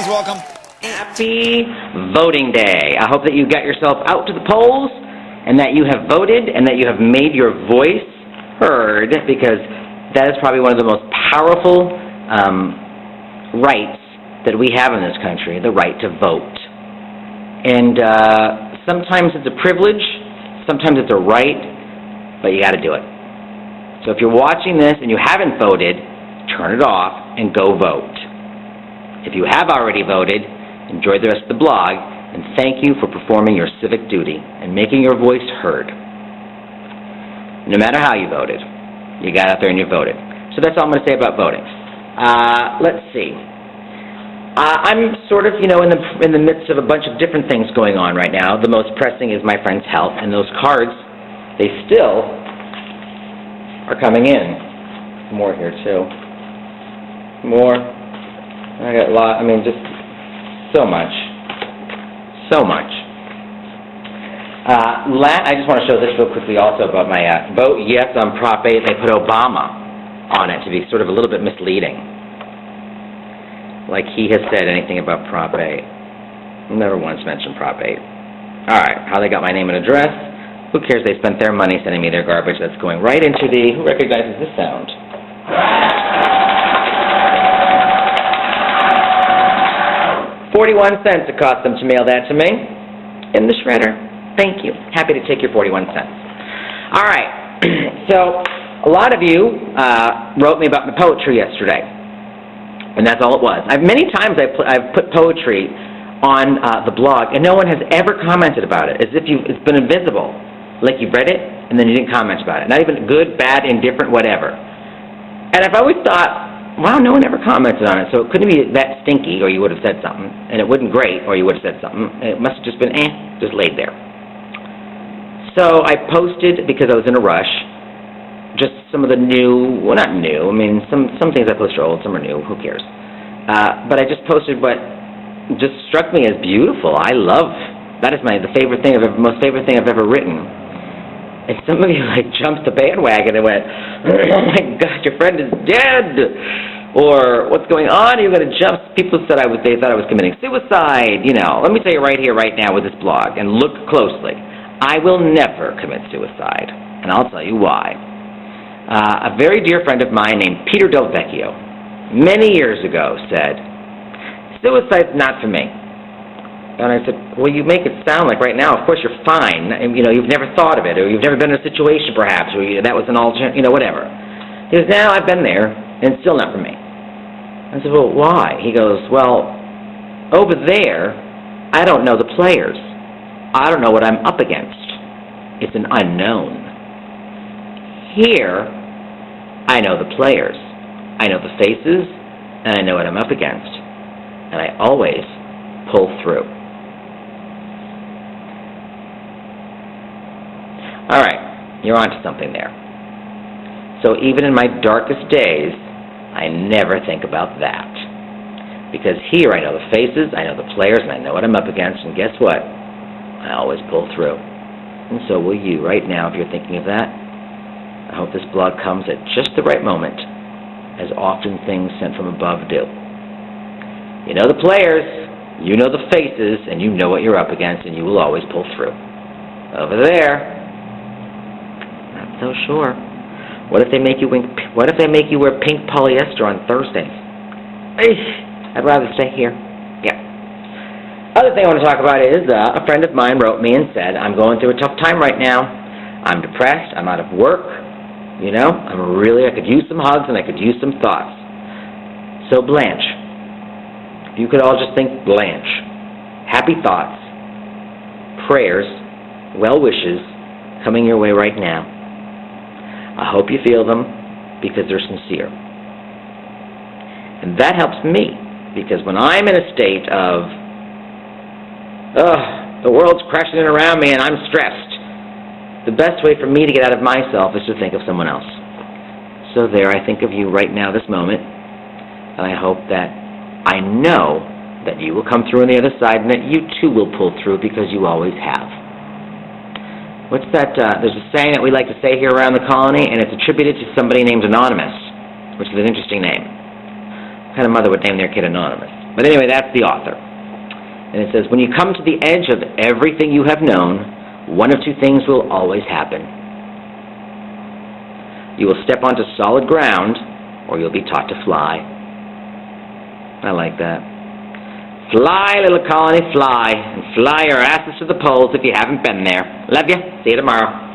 Please welcome. Happy voting day. I hope that you got yourself out to the polls and that you have voted and that you have made your voice heard, because that is probably one of the most powerful rights that we have in this country, the right to vote. And sometimes it's a privilege, sometimes it's a right, but you got to do it. So if you're watching this and you haven't voted, turn it off and go vote. If you have already voted, enjoy the rest of the blog, and thank you for performing your civic duty and making your voice heard. No matter how you voted, you got out there and you voted. So that's all I'm going to say about voting. Let's see. I'm sort of, in the midst of a bunch of different things going on right now. The most pressing is my friend's health, and those cards, they still are coming in. More here, too. More. I got a lot. Just so much. So much. I just want to show this real quickly also about my vote yes on Prop 8. They put Obama on it to be sort of a little bit misleading. Like he has said anything about Prop 8. Never once mentioned Prop 8. All right, how they got my name and address. Who cares? They spent their money sending me their garbage. That's going right into the... Who recognizes this sound? 41 cents it cost them to mail that to me in the shredder. Thank you. Happy to take your 41 cents. All right. So a lot of you wrote me about my poetry yesterday, and that's all it was. Many times I've put poetry on the blog, and no one has ever commented about it, as if it's been invisible. Like you've read it, and then you didn't comment about it. Not even good, bad, indifferent, whatever. And I've always thought, wow, no one ever commented on it, so it couldn't be that stinky, or you would have said something, and it wasn't great, or you would have said something. It must have just been, just laid there. So I posted, because I was in a rush, just some of the new, well, not new, some things I post are old, some are new, who cares? But I just posted what just struck me as beautiful. I love, that is most favorite thing I've ever written. And some of you jumped the bandwagon and went, oh my God, your friend is dead, or what's going on? Are you going to jump? People said they thought I was committing suicide. Let me tell you right here, right now with this blog, and look closely. I will never commit suicide, and I'll tell you why. A very dear friend of mine named Peter Del Vecchio, many years ago, said, suicide's not for me. And I said, well, you make it sound like right now, of course you're fine. And, you've never thought of it, or you've never been in a situation, perhaps, where that was an alternate, whatever. He goes, now I've been there, and it's still not for me. I said, well, why? He goes, well, over there, I don't know the players. I don't know what I'm up against. It's an unknown. Here, I know the players. I know the faces, and I know what I'm up against. And I always pull through. All right, you're onto something there. So even in my darkest days, I never think about that. Because here I know the faces, I know the players, and I know what I'm up against, and guess what? I always pull through. And so will you right now if you're thinking of that. I hope this blog comes at just the right moment, as often things sent from above do. You know the players, you know the faces, and you know what you're up against, and you will always pull through. Over there, not so sure. What if they make you wear pink polyester on Thursdays? I'd rather stay here. Yeah. Other thing I want to talk about is a friend of mine wrote me and said, I'm going through a tough time right now. I'm depressed. I'm out of work. I could use some hugs and I could use some thoughts. So Blanche, if you could all just think Blanche. Happy thoughts, prayers, well wishes coming your way right now. I hope you feel them because they're sincere. And that helps me because when I'm in a state of, the world's crashing in around me and I'm stressed, the best way for me to get out of myself is to think of someone else. So there, I think of you right now, this moment, and I hope that I know that you will come through on the other side and that you too will pull through because you always have. What's that? There's a saying that we like to say here around the colony, and it's attributed to somebody named Anonymous, which is an interesting name. What kind of mother would name their kid Anonymous? But anyway, that's the author. And it says, when you come to the edge of everything you have known, one of two things will always happen. You will step onto solid ground, or you'll be taught to fly. I like that. Fly, little colony, fly, and fly your asses to the poles if you haven't been there. Love you. See you tomorrow.